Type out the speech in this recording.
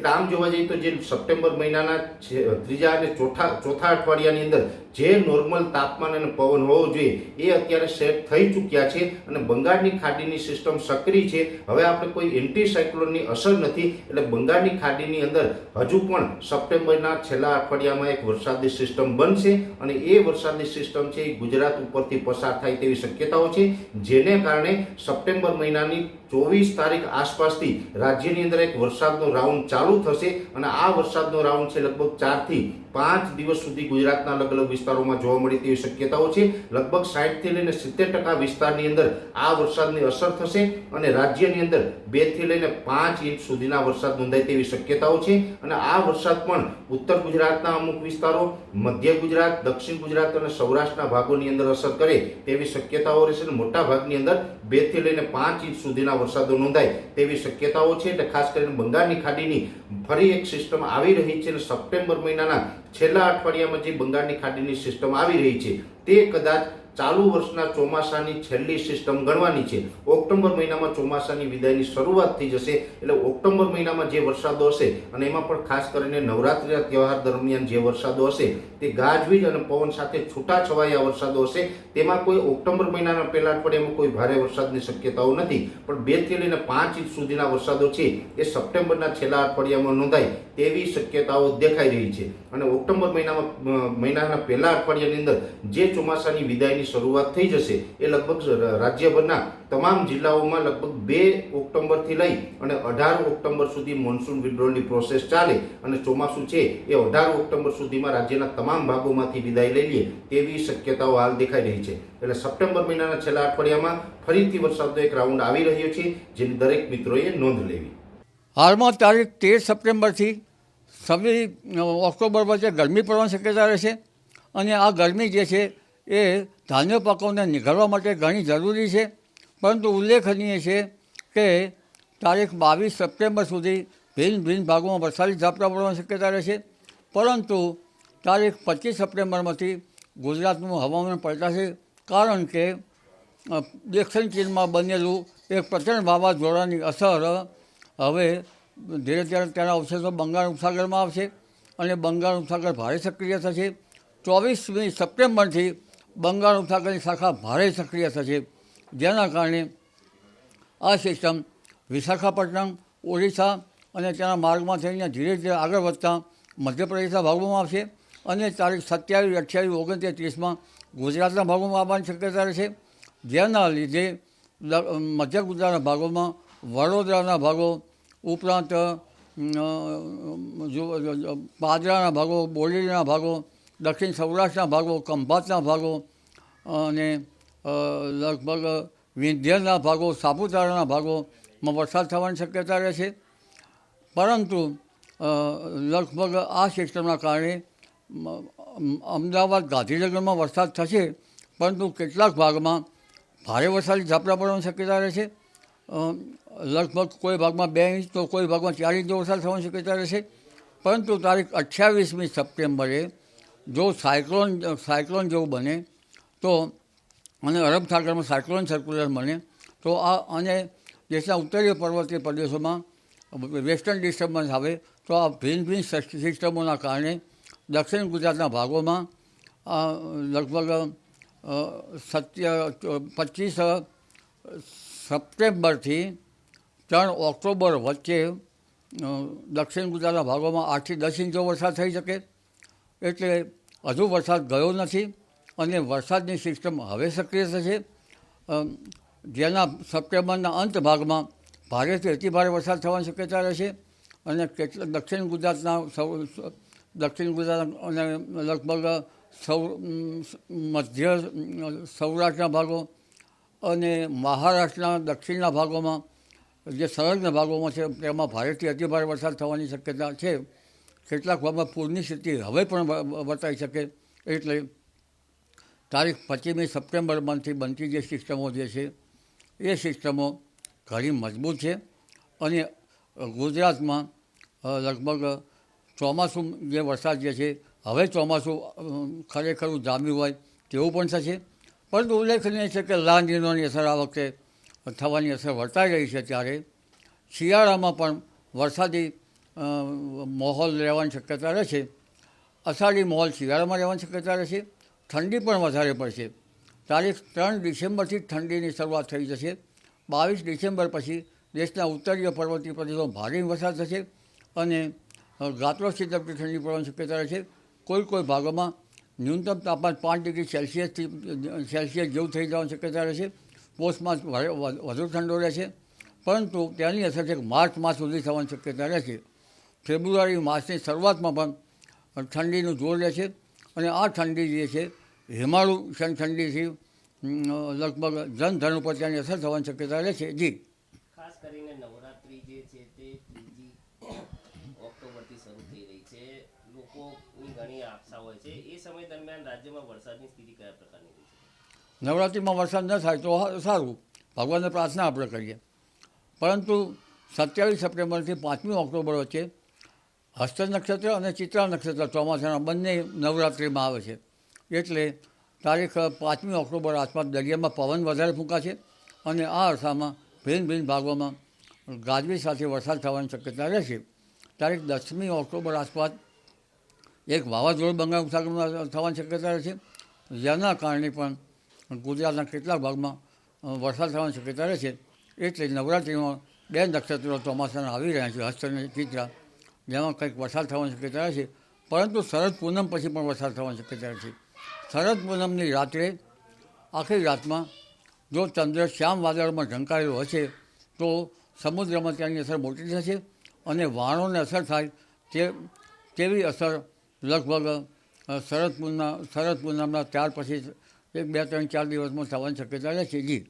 એટલે આમ જોવા જઈએ તો જે સપ્ટેમ્બર મહિનાના ત્રીજા અને ચોથા અઠવાડિયાની અંદર જે નોર્મલ તાપમાન અને પવન હોવો જોઈએ એ અત્યારે સેટ થઈ ચૂક્યા છે અને બંગાળની ખાડીની સિસ્ટમ સક્રિય છે. હવે આપણે કોઈ એન્ટી સાયક્લોનની અસર નથી, એટલે બંગાળની ખાડીની અંદર હજુ પણ સપ્ટેમ્બરના છેલ્લા અઠવાડિયામાં એક વરસાદની સિસ્ટમ બનશે અને એ વરસાદની સિસ્ટમ છે એ ગુજરાત ઉપરથી પસાર થાય તેવી શક્યતાઓ છે, જેને કારણે સપ્ટેમ્બર મહિનાની 24 તારીખ આસપાસથી રાજ્યની અંદર એક વરસાદનો રાઉન્ડ ચાલુ થશે અને આ વરસાદનો રાઉન્ડ છે લગભગ 4 થી 5 દિવસ સુધી ગુજરાતના અલગ અલગ વિસ્તારોમાં જોવા મળે તેવી શક્યતાઓ છે. લગભગ 60 થી લઈને 70% વિસ્તારની અંદર આ વરસાદની અસર થશે અને રાજ્યની અંદર 2 થી લઈને 5 ઇંચ સુધીના વરસાદ નોંધાય તેવી શક્યતાઓ છે. અને આ વરસાદ પણ ઉત્તર ગુજરાતના અમુક વિસ્તારો, મધ્ય ગુજરાત, દક્ષિણ ગુજરાત અને સૌરાષ્ટ્રના ભાગોની અંદર અસર કરે તેવી શક્યતાઓ રહેશે અને મોટા ભાગની અંદર 2 થી લઈને 5 ઇંચ સુધીના વરસાદો નોંધાય તેવી શક્યતાઓ છે. એટલે ખાસ કરીને બંગાળની ખાડીની ફરી એક સિસ્ટમ આવી રહી છે અને સપ્ટેમ્બર મહિનાના છેલ્લા અઠવાડિયામાં જે બંગાળની ખાડીની સિસ્ટમ આવી રહી છે તે કદાચ ચાલુ વર્ષના ચોમાસાની છેલ્લી સિસ્ટમ ગણવાની છે. ઓક્ટોબર મહિનામાં ચોમાસાની વિદાયની શરૂઆત થઈ જશે, એટલે ઓક્ટોબર મહિનામાં જે વરસાદો હશે અને એમાં પણ ખાસ કરીને નવરાત્રિના તહેવાર દરમિયાન જે વરસાદો હશે તે ગાજવીજ અને પવન સાથે છૂટાછવાયા વરસાદો હશે. તેમાં કોઈ ઓક્ટોબર મહિનાના પહેલા અઠવાડિયામાં કોઈ ભારે વરસાદની શક્યતાઓ નથી, પણ 2 થી લઈને 5 ઇંચ સુધીના વરસાદો છે એ સપ્ટેમ્બરના છેલ્લા અઠવાડિયામાં નોંધાય તેવી શક્યતાઓ દેખાઈ રહી છે. અને ઓક્ટોબર મહિનાના પહેલા અઠવાડિયાની અંદર જે ચોમાસાની વિદાયની શરૂઆત થઈ જશે એ લગભગ રાજ્યભરના તમામ જિલ્લાઓમાં લગભગ 2 ઓક્ટોબરથી લઈ અને 18 ઓક્ટોબર સુધી મોન્સૂન વિડ્રોલની પ્રોસેસ ચાલે અને ચોમાસું છે એ 18 ઓક્ટોબર સુધીમાં રાજ્યના તમામ ભાગોમાંથી વિદાય લઈ લે તેવી શક્યતાઓ હાલ દેખાઈ રહી છે. એટલે સપ્ટેમ્બર મહિનાના છેલ્લા અઠવાડિયામાં ફરીથી વરસાદનો એક રાઉન્ડ આવી રહ્યો છે, જેની દરેક મિત્રોએ નોંધ લેવી. હાલમાં તારીખ 13 સપ્ટેમ્બરથી 26 ઓક્ટોબર વચ્ચે ગરમી પડવાની શક્યતા રહેશે અને આ ગરમી જે છે એ ધાન્ય પાકોને નિઘાડવા માટે ઘણી જરૂરી છે. પરંતુ ઉલ્લેખનીય છે કે તારીખ 22 સપ્ટેમ્બર સુધી ભિન્ન ભાગોમાં વરસાદી ઝાપટા પડવાની શક્યતા રહેશે. પરંતુ તારીખ 25 સપ્ટેમ્બરમાંથી ગુજરાતનું હવામાન પલટાશે, કારણ કે દક્ષિણ ચીનમાં બનેલું એક પ્રચંડ વાવાઝોડાની અસર હવે ધીરે ધીરે તેના અવશેષો બંગાળ ઉપસાગરમાં આવશે અને બંગાળ ઉપસાગર ભારે સક્રિય થશે. 24મી સપ્ટેમ્બરથી બંગાળ ઉપસાગરની શાખા ભારે સક્રિય થશે, જેના કારણે આ સિસ્ટમ વિશાખાપટ્ટનમ, ઓડિશા અને તેના માર્ગમાં થઈને ધીરે ધીરે આગળ વધતા મધ્યપ્રદેશના ભાગોમાં આવશે અને તારીખ 27, 28, 29, 30માં ગુજરાતના ભાગોમાં આવવાની શક્યતા રહેશે. જેના લીધે મધ્ય ગુજરાતના ભાગોમાં, વડોદરાના ભાગો ઉપરાંત પાદરાના ભાગો, બોડેલીના ભાગો, દક્ષિણ સૌરાષ્ટ્રના ભાગો, ખંભાતના ભાગો અને લગભગ વિંધ્યના ભાગો, સાપુતારાના ભાગોમાં વરસાદ થવાની શક્યતા રહેશે. પરંતુ લગભગ આ સિસ્ટમના કારણે અમદાવાદ, ગાંધીનગરમાં વરસાદ થશે, પરંતુ કેટલાક ભાગમાં ભારે વરસાદી ઝાપટા પડવાની શક્યતા રહેશે. લગભગ કોઈ ભાગમાં 2 ઇંચ તો કોઈ ભાગમાં 4 ઇંચ વરસાદ થવાની શક્યતા રહેશે. પરંતુ તારીખ 28મી સપ્ટેમ્બરે જો સાયક્લોન જેવું બને તો અને અરબ સાગરમાં સાયક્લોન સર્ક્યુલર બને તો આ અને દેશના ઉત્તરીય પર્વતીય પ્રદેશોમાં વેસ્ટર્ન ડિસ્ટર્બન્સ આવે તો આ ભિન્ન સિસ્ટમોના કારણે દક્ષિણ ગુજરાતના ભાગોમાં લગભગ 25 સપ્ટેમ્બરથી 3 ઓક્ટોબર વચ્ચે દક્ષિણ ગુજરાતના ભાગોમાં 8 થી 10 ઇંચ વરસાદ થઈ શકે. એટલે હજુ વરસાદ ગયો નથી અને વરસાદની સિસ્ટમ હવે સક્રિય થશે, જેના સપ્ટેમ્બરના અંત ભાગમાં ભારેથી અતિભારે વરસાદ થવાની શક્યતા રહેશે. અને દક્ષિણ ગુજરાત અને લગભગ મધ્ય સૌરાષ્ટ્રના ભાગો અને મહારાષ્ટ્રના દક્ષિણના ભાગોમાં જે સંલગ્ન ભાગોમાં છે તેમાં ભારેથી અતિભારે વરસાદ થવાની શક્યતા છે. કેટલાક ભાગમાં પૂરની સ્થિતિ હવે પણ વર્તાઈ શકે. એટલે તારીખ 25મી સપ્ટેમ્બરમાંથી બનતી જે સિસ્ટમો જે છે એ સિસ્ટમો ઘણી મજબૂત છે અને ગુજરાતમાં લગભગ ચોમાસું જે વરસાદ જે છે હવે ચોમાસું ખરેખર જામ્યું હોય તેવું પણ થશે. પરંતુ ઉલ્લેખનીય છે કે લા નિનોની અસર આ વખતે થવાની અસર વર્તાઈ રહી છે, ત્યારે શિયાળામાં પણ વરસાદી માહોલ રહેવાની શક્યતા રહેશે. અષાઢી માહોલ શિયાળામાં રહેવાની શક્યતા રહેશે. ઠંડી પણ વધારે પડશે. તારીખ 3 ડિસેમ્બરથી ઠંડીની શરૂઆત થઈ જશે. 22 ડિસેમ્બર પછી દેશના ઉત્તરીય પર્વતીય પ્રદેશોમાં ભારે વરસાદ થશે અને ગાત્રો ઝડપથી ઠંડી પડવાની શક્યતા રહેશે. કોઈ ભાગોમાં ન્યૂનતમ તાપમાન 5 ડિગ્રી સેલ્સિયસ જેવું થઈ જવાની શક્યતા રહેશે. પોષ માસ વધુ ઠંડો રહેશે, પરંતુ તેની અસર છે માર્ચ માસ સુધી થવાની શક્યતા રહેશે. ફેબ્રુઆરી માસની શરૂઆતમાં પણ ઠંડીનું જોર રહેશે અને આ ઠંડી જે છે હિમાલુ ઠંડીથી લગભગ જનધન ઉપર તેની અસર થવાની શક્યતા રહેશે. જી, ખાસ કરીને નવરાત્રી જે છે તે 3 ઓક્ટોબરથી શરૂ થઈ રહી છે. લોકોની ઘણી આશા હોય છે. એ સમય દરમિયાન રાજ્યમાં વરસાદની સ્થિતિ કયા પ્રકારની રહી છે? નવરાત્રિમાં વરસાદ ન થાય તો સારું, ભગવાનને પ્રાર્થના આપણે કરીએ. પરંતુ 27 સપ્ટેમ્બરથી 5મી ઓક્ટોબર વચ્ચે હસ્ત નક્ષત્ર અને ચિત્રા નક્ષત્ર ચોમાસાના બંને નવરાત્રિમાં આવે છે. એટલે તારીખ 5મી ઓક્ટોબર આસપાસ દરિયામાં પવન વધારે ફૂંકાશે અને આ અરસામાં ભિન્ન ભાગોમાં ગાજવીજ સાથે વરસાદ થવાની શક્યતા રહેશે. તારીખ 10મી ઓક્ટોબર આસપાસ એક વાવાઝોડું બંગાળ ઉપસાગરમાં થવાની શક્યતા રહેશે, જેના કારણે પણ ગુજરાતના કેટલાક ભાગમાં વરસાદ થવાની શક્યતા રહેશે. એટલે નવરાત્રિમાં 2 નક્ષત્રો ચોમાસાના આવી રહ્યા છે, હસ્ત અને ચિત્રા, જેમાં કંઈક વરસાદ થવાની શક્યતા રહેશે. પરંતુ શરદ પૂનમ પછી પણ વરસાદ થવાની શક્યતા રહેશે. શરદ પૂનમની રાત્રે આખી રાતમાં જો ચંદ્ર શ્યામ વાદળમાં ઢંકાયેલો હશે તો સમુદ્રમાં તેની અસર મોટી થશે અને વહાણોને અસર થાય તેવી અસર લગભગ શરદ પૂનમના ત્યાર પછી 1, 2, 3, 4 દિવસમાં થવાની શક્યતા રહેશે. જી,